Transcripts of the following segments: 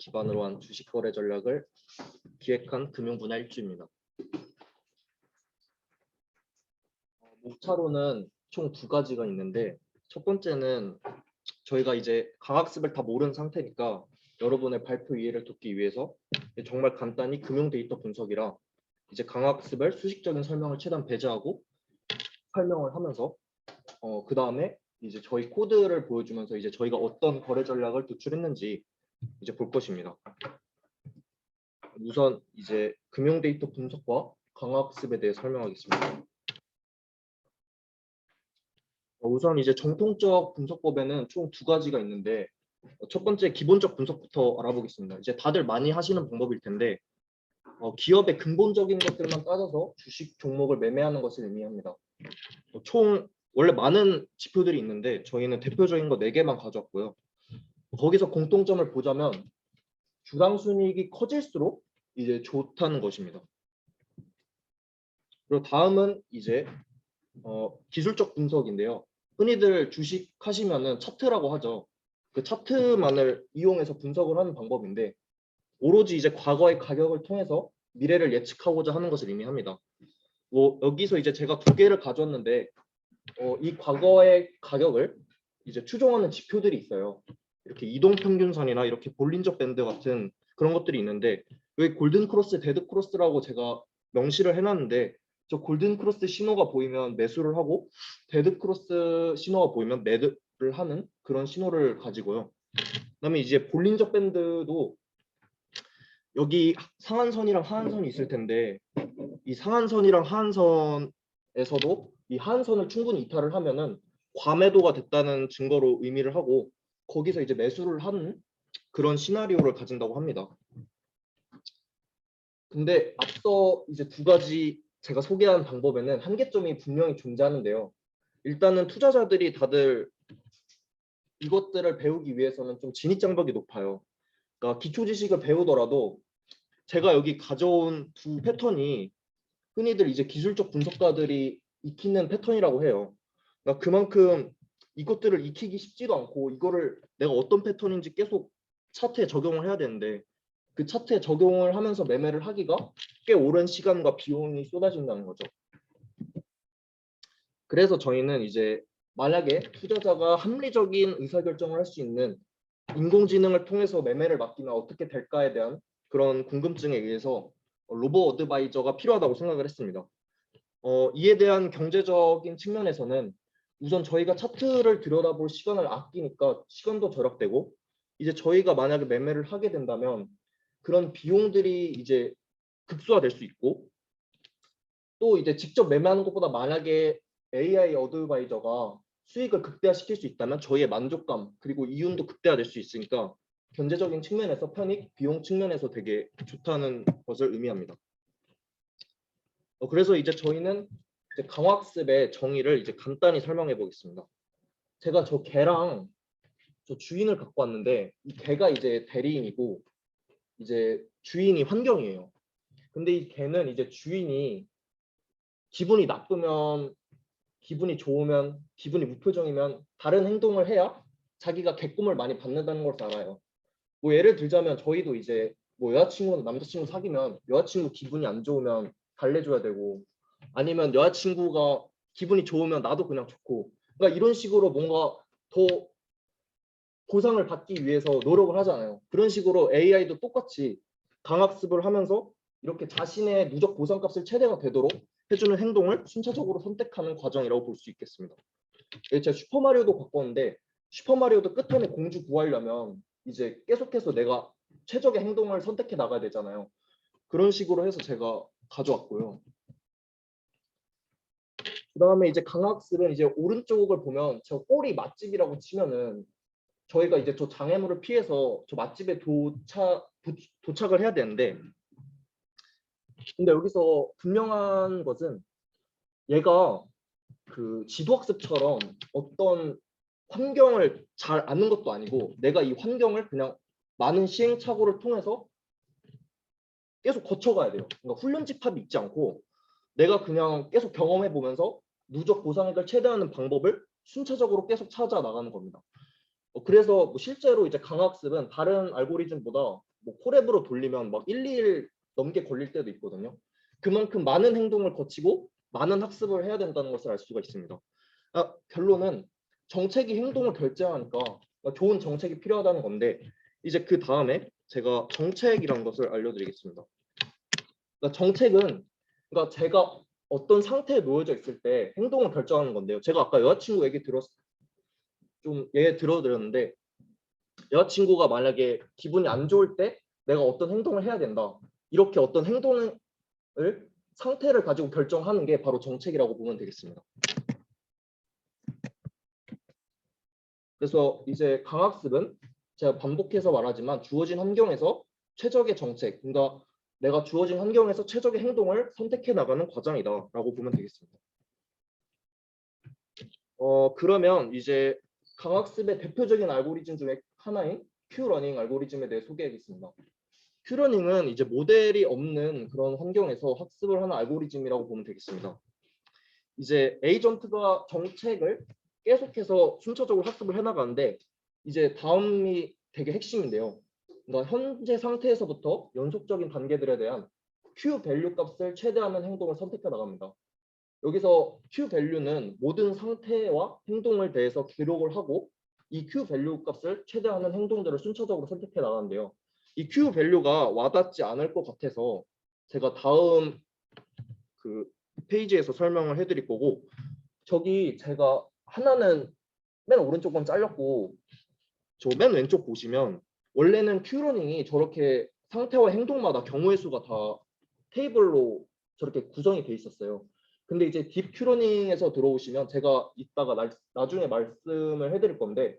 기반으로 한 주식 거래 전략을 기획한 금융 분야 일주입니다. 목차로는 총 두 가지가 있는데, 첫 번째는 저희가 이제 강학습을 다 모르는 상태니까 여러분의 발표 이해를 돕기 위해서 정말 간단히 금융 데이터 분석이랑 이제 강학습을 수식적인 설명을 최대한 배제하고 설명을 하면서 그 다음에 이제 저희 코드를 보여주면서 이제 저희가 어떤 거래 전략을 도출했는지 이제 볼 것입니다. 우선 이제 금융 데이터 분석과 강학습에 대해 설명하겠습니다. 우선 이제 정통적 분석법에는 총 두 가지가 있는데, 첫 번째 기본적 분석부터 알아보겠습니다. 이제 다들 많이 하시는 방법일 텐데, 기업의 근본적인 것들만 따져서 주식 종목을 매매하는 것을 의미합니다. 총 원래 많은 지표들이 있는데 저희는 대표적인 거 4개만 가져왔고요. 거기서 공통점을 보자면 주당 순이익이 커질수록 이제 좋다는 것입니다. 그리고 다음은 이제 기술적 분석인데요. 흔히들 주식 하시면은 차트라고 하죠. 그 차트만을 이용해서 분석을 하는 방법인데, 오로지 이제 과거의 가격을 통해서 미래를 예측하고자 하는 것을 의미합니다. 여기서 이제 제가 2개를 가져왔는데, 이 과거의 가격을 이제 추종하는 지표들이 있어요. 이렇게 이동평균선이나 이렇게 볼린저 밴드 같은 그런 것들이 있는데, 여기 골든 크로스, 데드 크로스라고 제가 명시를 해놨는데, 저 골든 크로스 신호가 보이면 매수를 하고 데드 크로스 신호가 보이면 매도를 하는 그런 신호를 가지고요. 그다음에 이제 볼린저 밴드도 여기 상한선이랑 하한선이 있을 텐데, 이 상한선이랑 하한선에서도 이 하한선을 충분히 이탈을 하면은 과매도가 됐다는 증거로 의미를 하고, 거기서 이제 매수를 하는 그런 시나리오를 가진다고 합니다. 근데 앞서 이제 두 가지 제가 소개한 방법에는 한계점이 분명히 존재하는데요. 일단은 투자자들이 다들 이것들을 배우기 위해서는 좀 진입장벽이 높아요. 그러니까 기초 지식을 배우더라도 제가 여기 가져온 두 패턴이 흔히들 이제 기술적 분석가들이 익히는 패턴이라고 해요. 그러니까 그만큼 이것들을 익히기 쉽지도 않고, 이거를 내가 어떤 패턴인지 계속 차트에 적용을 해야 되는데, 그 차트에 적용을 하면서 매매를 하기가 꽤 오랜 시간과 비용이 쏟아진다는 거죠. 그래서 저희는 이제 만약에 투자자가 합리적인 의사결정을 할 수 있는 인공지능을 통해서 매매를 맡기면 어떻게 될까에 대한 그런 궁금증에 의해서 로보 어드바이저가 필요하다고 생각을 했습니다. 이에 대한 경제적인 측면에서는 우선 저희가 차트를 들여다볼 시간을 아끼니까 시간도 절약되고, 이제 저희가 만약에 매매를 하게 된다면 그런 비용들이 이제 극소화될 수 있고, 또 이제 직접 매매하는 것보다 만약에 AI 어드바이저가 수익을 극대화시킬 수 있다면 저희의 만족감 그리고 이윤도 극대화될 수 있으니까 경제적인 측면에서 편익, 비용 측면에서 되게 좋다는 것을 의미합니다. 그래서 이제 저희는 이제 강학습의 정의를 이제 간단히 설명해 보겠습니다. 제가 저 개랑 저 주인을 갖고 왔는데, 이 개가 이제 대리인이고 이제 주인이 환경이에요. 근데 이 개는 이제 주인이 기분이 나쁘면, 기분이 좋으면, 기분이 무표정이면 다른 행동을 해야 자기가 개꿈을 많이 받는다는 걸 알아요. 뭐 예를 들자면 저희도 이제 뭐 여자친구나 남자친구 사귀면 여자친구 기분이 안 좋으면 달래줘야 되고, 아니면 여자친구가 기분이 좋으면 나도 그냥 좋고, 그러니까 이런 식으로 뭔가 더 보상을 받기 위해서 노력을 하잖아요. 그런 식으로 AI도 똑같이 강학습을 하면서 이렇게 자신의 누적 보상값을 최대가 되도록 해주는 행동을 순차적으로 선택하는 과정이라고 볼 수 있겠습니다. 제가 슈퍼마리오도 갖고 왔는데, 슈퍼마리오도 끝판에 공주 구하려면 이제 계속해서 내가 최적의 행동을 선택해 나가야 되잖아요. 그런 식으로 해서 제가 가져왔고요. 그 다음에 이제 강학습은 이제 오른쪽을 보면 저 꼬리 맛집이라고 치면은 저희가 이제 저 장애물을 피해서 저 맛집에 도착을 해야 되는데, 근데 여기서 분명한 것은 얘가 그 지도학습처럼 어떤 환경을 잘 아는 것도 아니고, 내가 이 환경을 그냥 많은 시행착오를 통해서 계속 거쳐가야 돼요. 그러니까 훈련집합이 있지 않고 내가 그냥 계속 경험해 보면서 누적 보상액을 최대화하는 방법을 순차적으로 계속 찾아 나가는 겁니다. 그래서 뭐 실제로 이제 강학습은 다른 알고리즘보다 뭐 콜앱으로 돌리면 막 1, 2일 넘게 걸릴 때도 있거든요. 그만큼 많은 행동을 거치고 많은 학습을 해야 된다는 것을 알 수가 있습니다. 결론은 정책이 행동을 결정하니까 좋은 정책이 필요하다는 건데, 이제 그 다음에 제가 정책이라는 것을 알려드리겠습니다. 그러니까 정책은, 그러니까 제가 어떤 상태에 놓여져 있을 때 행동을 결정하는 건데요. 제가 아까 여자친구 얘기 들어드렸는데, 여자친구가 만약에 기분이 안 좋을 때 내가 어떤 행동을 해야 된다, 이렇게 어떤 행동을 상태를 가지고 결정하는 게 바로 정책이라고 보면 되겠습니다. 그래서 이제 강학습은 제가 반복해서 말하지만 주어진 환경에서 최적의 정책, 그러니까 내가 주어진 환경에서 최적의 행동을 선택해 나가는 과정이다라고 보면 되겠습니다. 그러면 이제 강학습의 대표적인 알고리즘 중에 하나인 큐러닝 알고리즘에 대해 소개하겠습니다. 큐러닝은 이제 모델이 없는 그런 환경에서 학습을 하는 알고리즘이라고 보면 되겠습니다. 이제 에이전트가 정책을 계속해서 순차적으로 학습을 해나가는데, 이제 다음이 되게 핵심인데요. 그러니까 현재 상태에서부터 연속적인 단계들에 대한 Q 밸류 값을 최대화하는 행동을 선택해 나갑니다. 여기서 Q 밸류는 모든 상태와 행동을 대해서 기록을 하고, 이 Q 밸류 값을 최대화하는 행동들을 순차적으로 선택해 나가는데요. 이 Q 밸류가 와닿지 않을 것 같아서 제가 다음 그 페이지에서 설명을 해드릴 거고, 저기 제가 하나는 맨 오른쪽 건 잘렸고, 저 맨 왼쪽 보시면 원래는 큐러닝이 저렇게 상태와 행동마다 경우의 수가 다 테이블로 저렇게 구성이 돼 있었어요. 근데 이제 딥 큐러닝에서 들어오시면 제가 이따가 나중에 말씀을 해드릴 건데,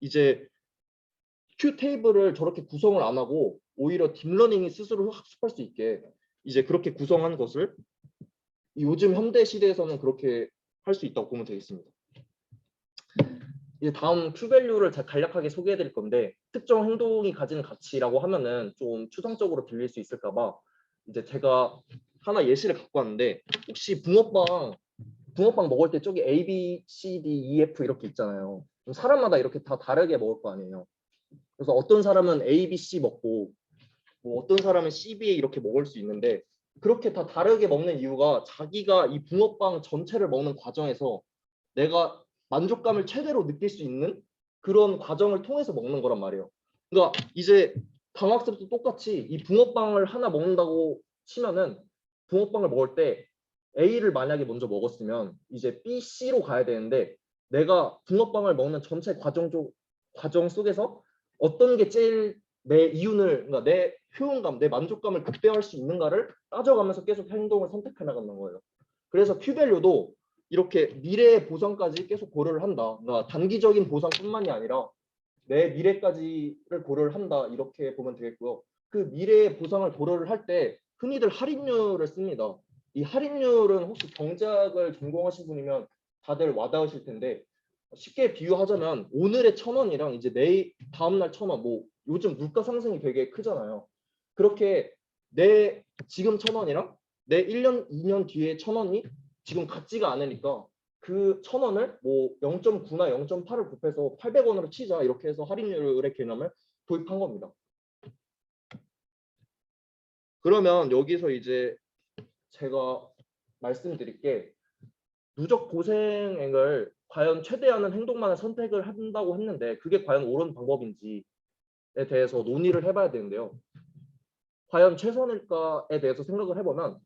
이제 큐 테이블을 저렇게 구성을 안 하고 오히려 딥러닝이 스스로 학습할 수 있게 이제 그렇게 구성한 것을 요즘 현대 시대에서는 그렇게 할 수 있다고 보면 되겠습니다. 이제 다음 Q밸류를 간략하게 소개해 드릴 건데, 특정 행동이 가지는 가치라고 하면은 좀 추상적으로 들릴 수 있을까 봐 이제 제가 하나 예시를 갖고 왔는데, 혹시 붕어빵 먹을 때 저기 A, B, C, D, E, F 이렇게 있잖아요. 사람마다 이렇게 다 다르게 먹을 거 아니에요. 그래서 어떤 사람은 A, B, C 먹고 뭐 어떤 사람은 C, B 이렇게 먹을 수 있는데, 그렇게 다 다르게 먹는 이유가 자기가 이 붕어빵 전체를 먹는 과정에서 내가 만족감을 최대로 느낄 수 있는 그런 과정을 통해서 먹는 거란 말이에요. 그러니까 이제 강학습도 똑같이 이 붕어빵을 하나 먹는다고 치면은, 붕어빵을 먹을 때 A를 만약에 먼저 먹었으면 이제 B, C로 가야 되는데, 내가 붕어빵을 먹는 전체 과정 속에서 어떤 게 제일 내 이윤을, 그러니까 내 효용감, 내 만족감을 극대화할 수 있는가를 따져가면서 계속 행동을 선택해 나가는 거예요. 그래서 Q밸류도 이렇게 미래의 보상까지 계속 고려를 한다. 그러니까 단기적인 보상뿐만이 아니라 내 미래까지를 고려를 한다. 이렇게 보면 되겠고요. 그 미래의 보상을 고려를 할 때 흔히들 할인율을 씁니다. 이 할인율은 혹시 경제학을 전공하신 분이면 다들 와닿으실 텐데, 쉽게 비유하자면 오늘의 1,000원이랑 이제 내일 다음날 1,000원, 뭐 요즘 물가 상승이 되게 크잖아요. 그렇게 내 지금 1,000원이랑 내 1년, 2년 뒤에 1,000원이 지금 같지가 않으니까 그 1,000원을 뭐 0.9나 0.8을 곱해서 800원으로 치자, 이렇게 해서 할인율의 개념을 도입한 겁니다. 그러면 여기서 이제 제가 말씀드릴 게, 누적 고생액을 과연 최대화하는 행동만을 선택을 한다고 했는데 그게 과연 옳은 방법인지에 대해서 논의를 해봐야 되는데요. 과연 최선일까에 대해서 생각을 해보면,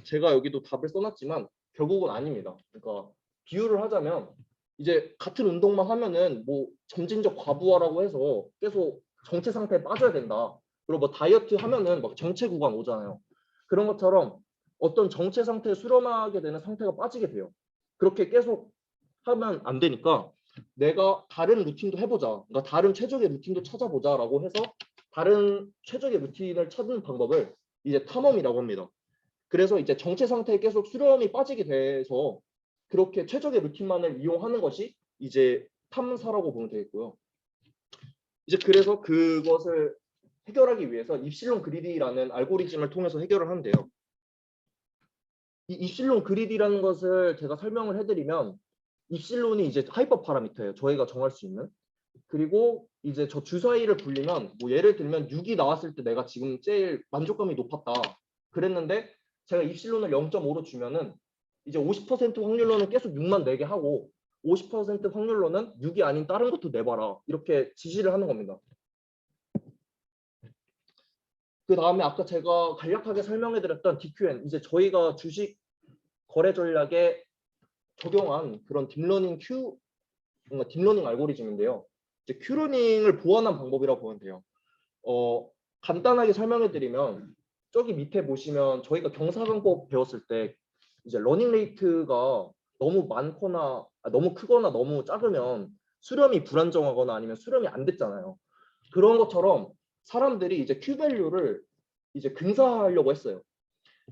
제가 여기도 답을 써놨지만 결국은 아닙니다. 그러니까 비유를 하자면, 이제 같은 운동만 하면은 뭐 점진적 과부하라고 해서 계속 정체 상태에 빠져야 된다. 그리고 뭐 다이어트 하면은 막 정체 구간 오잖아요. 그런 것처럼 어떤 정체 상태에 수렴하게 되는 상태가 빠지게 돼요. 그렇게 계속 하면 안 되니까 내가 다른 루틴도 해보자. 그러니까 다른 최적의 루틴도 찾아보자라고 해서 다른 최적의 루틴을 찾는 방법을 이제 탐험이라고 합니다. 그래서 이제 정체 상태에 계속 수렴이 빠지게 돼서 그렇게 최적의 루틴만을 이용하는 것이 이제 탐사라고 보면 되겠고요. 이제 그래서 그것을 해결하기 위해서 입실론 그리디라는 알고리즘을 통해서 해결을 하는데요. 이 입실론 그리디라는 것을 제가 설명을 해드리면, 입실론이 이제 하이퍼 파라미터예요. 저희가 정할 수 있는. 그리고 이제 저 주사위를 굴리면 뭐 예를 들면 6이 나왔을 때 내가 지금 제일 만족감이 높았다. 그랬는데 제가 입실론을 0.5로 주면은 이제 50% 확률로는 계속 6만 내게 하고 50% 확률로는 6이 아닌 다른 것도 내봐라. 이렇게 지시를 하는 겁니다. 그 다음에 아까 제가 간략하게 설명해드렸던 DQN, 이제 저희가 주식 거래 전략에 적용한 그런 딥러닝 뭔가 딥러닝 알고리즘인데요. 이제 큐러닝을 보완한 방법이라고 보면 돼요. 간단하게 설명해드리면 저기 밑에 보시면 저희가 경사근법 배웠을 때 이제 러닝 레이트가 너무 많거나 너무 크거나 너무 작으면 수렴이 불안정하거나 아니면 수렴이 안 됐잖아요. 그런 것처럼 사람들이 이제 Q 밸류를 이제 근사하려고 했어요.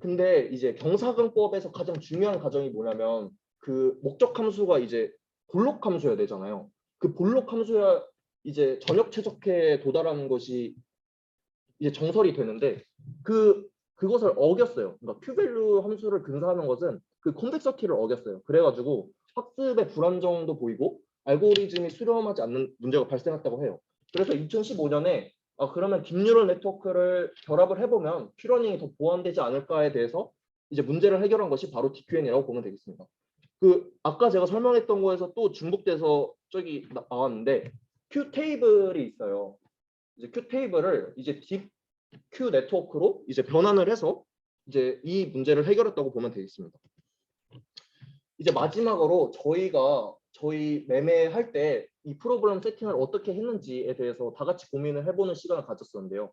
근데 이제 경사근법에서 가장 중요한 과정이 뭐냐면 그 목적 함수가 이제 볼록 함수여야 되잖아요. 그 볼록 함수야 이제 전역 최적화에 도달하는 것이 이제 정설이 되는데 그것을 어겼어요. 그러니까 Q-밸류 함수를 근사하는 것은 그 콘벡서티를 어겼어요. 그래가지고 학습의 불안정도 보이고 알고리즘이 수렴하지 않는 문제가 발생했다고 해요. 그래서 2015년에 그러면 딥뉴럴 네트워크를 결합을 해보면 큐러닝이 더 보완되지 않을까에 대해서 이제 문제를 해결한 것이 바로 DQN이라고 보면 되겠습니다. 그 아까 제가 설명했던 거에서 또 중복돼서 저기 나왔는데 Q 테이블이 있어요. 이제 Q 테이블을 이제 딥 Q 네트워크로 이제 변환을 해서 이제 이 문제를 해결했다고 보면 되겠습니다. 이제 마지막으로 저희 매매할 때 이 프로그램 세팅을 어떻게 했는지에 대해서 다 같이 고민을 해보는 시간을 가졌었는데요.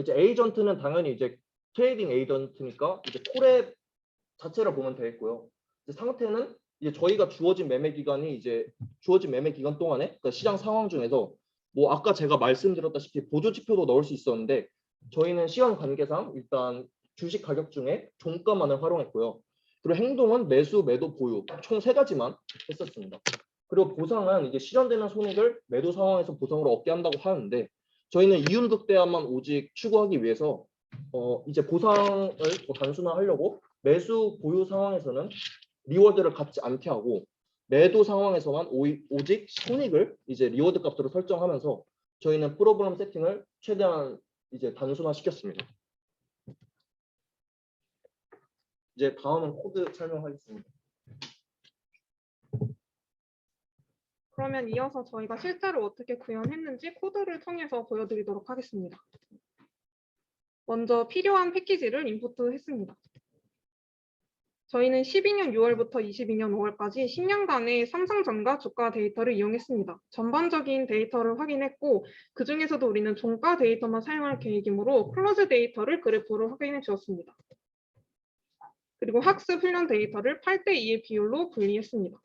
이제 에이전트는 당연히 이제 트레이딩 에이전트니까 이제 콜앱 자체를 보면 되겠고요. 이제 상태는 이제 저희가 주어진 매매 기간이 이제 주어진 매매 기간 동안에 그러니까 시장 상황 중에서 뭐 아까 제가 말씀드렸다시피 보조 지표도 넣을 수 있었는데 저희는 시간 관계상 일단 주식 가격 중에 종가만을 활용했고요. 그리고 행동은 매수, 매도, 보유 총 3가지만 했었습니다. 그리고 보상은 이제 실현되는 손익을 매도 상황에서 보상으로 얻게 한다고 하는데 저희는 이윤극대화만 오직 추구하기 위해서 이제 보상을 더 단순화하려고 매수 보유 상황에서는 리워드를 갖지 않게 하고 매도 상황에서만 오직 손익을 이제 리워드 값으로 설정하면서 저희는 프로그램 세팅을 최대한 이제 단순화시켰습니다. 이제 다음은 코드 설명하겠습니다. 그러면 이어서 저희가 실제로 어떻게 구현했는지 코드를 통해서 보여드리도록 하겠습니다. 먼저 필요한 패키지를 인풋했습니다. 저희는 12년 6월부터 22년 5월까지 10년간의 삼성전과 주가 데이터를 이용했습니다. 전반적인 데이터를 확인했고 그 중에서도 우리는 종가 데이터만 사용할 계획이므로 클로즈 데이터를 그래프로 확인해 주었습니다. 그리고 학습 훈련 데이터를 8:2의 비율로 분리했습니다.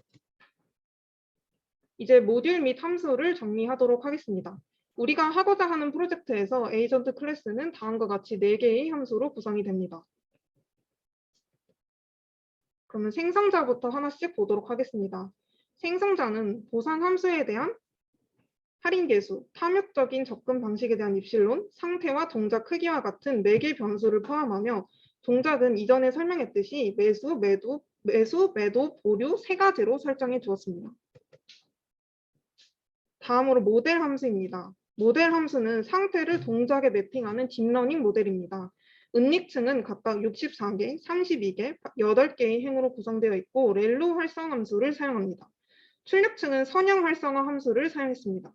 이제 모듈 및 함수를 정리하도록 하겠습니다. 우리가 하고자 하는 프로젝트에서 에이전트 클래스는 다음과 같이 4개의 함수로 구성이 됩니다. 그러면 생성자부터 하나씩 보도록 하겠습니다. 생성자는 보상 함수에 대한 할인 계수, 탐욕적인 접근 방식에 대한 입실론, 상태와 동작 크기와 같은 4개 변수를 포함하며 동작은 이전에 설명했듯이 매수, 매도, 보류 3가지로 설정해 주었습니다. 다음으로 모델 함수입니다. 모델 함수는 상태를 동작에 매핑하는 딥러닝 모델입니다. 은닉층은 각각 64개, 32개, 8개의 행으로 구성되어 있고 렐로 활성 함수를 사용합니다. 출력층은 선형 활성화 함수를 사용했습니다.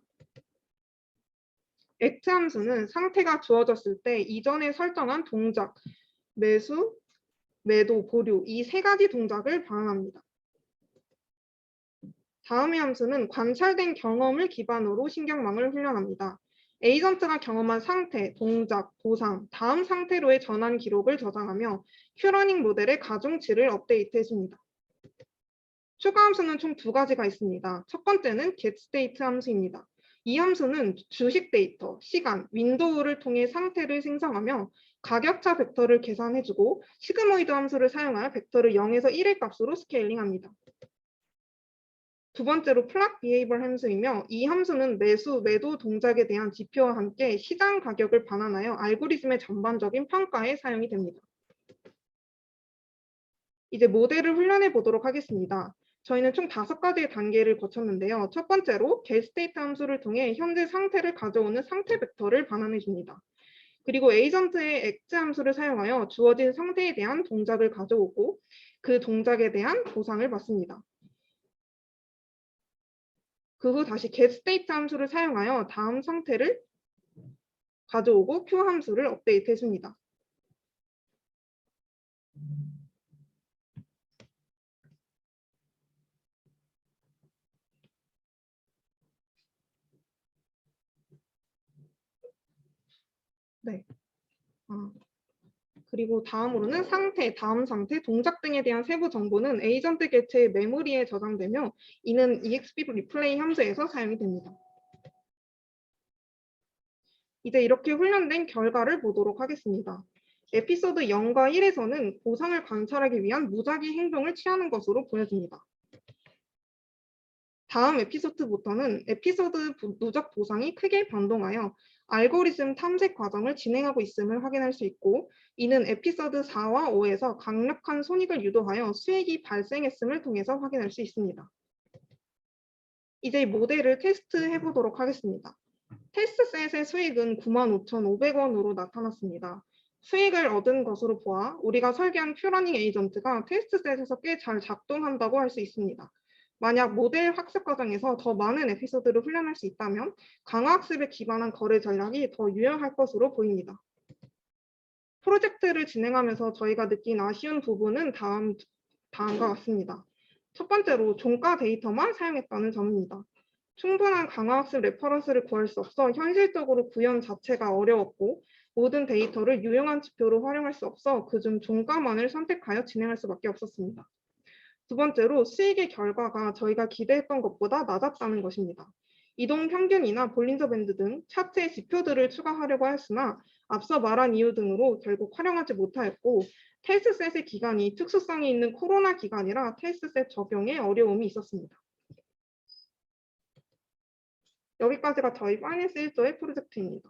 액트 함수는 상태가 주어졌을 때 이전에 설정한 동작, 매수, 매도, 보류 이 3가지 동작을 반환합니다. 다음의 함수는 관찰된 경험을 기반으로 신경망을 훈련합니다. 에이전트가 경험한 상태, 동작, 보상, 다음 상태로의 전환 기록을 저장하며 큐러닝 모델의 가중치를 업데이트해줍니다. 추가 함수는 총 2가지가 있습니다. 첫 번째는 getState 함수입니다. 이 함수는 주식 데이터, 시간, 윈도우를 통해 상태를 생성하며 가격차 벡터를 계산해주고 시그모이드 함수를 사용하여 벡터를 0에서 1의 값으로 스케일링합니다. 두 번째로 플랫 비헤이벌 함수이며 이 함수는 매수, 매도 동작에 대한 지표와 함께 시장 가격을 반환하여 알고리즘의 전반적인 평가에 사용이 됩니다. 이제 모델을 훈련해 보도록 하겠습니다. 저희는 총 5가지의 단계를 거쳤는데요. 첫 번째로 getState 함수를 통해 현재 상태를 가져오는 상태 벡터를 반환해 줍니다. 그리고 에이전트의 act 함수를 사용하여 주어진 상태에 대한 동작을 가져오고 그 동작에 대한 보상을 받습니다. 그 후 다시 getState 함수를 사용하여 다음 상태를 가져오고 q 함수를 업데이트 해줍니다. 네. 그리고 다음으로는 상태, 다음 상태, 동작 등에 대한 세부 정보는 에이전트 겟의 메모리에 저장되며 이는 exp replay 함수에서 사용이 됩니다. 이제 이렇게 훈련된 결과를 보도록 하겠습니다. 에피소드 0과 1에서는 보상을 관찰하기 위한 무작위 행동을 취하는 것으로 보여집니다. 다음 에피소드부터는 에피소드 누적 보상이 크게 변동하여 알고리즘 탐색 과정을 진행하고 있음을 확인할 수 있고 이는 에피소드 4와 5에서 강력한 손익을 유도하여 수익이 발생했음을 통해서 확인할 수 있습니다. 이제 이 모델을 테스트해 보도록 하겠습니다. 테스트셋의 수익은 95,500원으로 나타났습니다. 수익을 얻은 것으로 보아 우리가 설계한 큐러닝 에이전트가 테스트셋에서 꽤 잘 작동한다고 할 수 있습니다. 만약 모델 학습 과정에서 더 많은 에피소드를 훈련할 수 있다면 강화학습에 기반한 거래 전략이 더 유용할 것으로 보입니다. 프로젝트를 진행하면서 저희가 느낀 아쉬운 부분은 다음과 같습니다. 첫 번째로 종가 데이터만 사용했다는 점입니다. 충분한 강화학습 레퍼런스를 구할 수 없어 현실적으로 구현 자체가 어려웠고 모든 데이터를 유용한 지표로 활용할 수 없어 그중 종가만을 선택하여 진행할 수밖에 없었습니다. 두 번째로 수익의 결과가 저희가 기대했던 것보다 낮았다는 것입니다. 이동 평균이나 볼린저 밴드 등 차트의 지표들을 추가하려고 했으나 앞서 말한 이유 등으로 결국 활용하지 못하였고 테스트셋의 기간이 특수성이 있는 코로나 기간이라 테스트셋 적용에 어려움이 있었습니다. 여기까지가 저희 파이낸스 1조의 프로젝트입니다.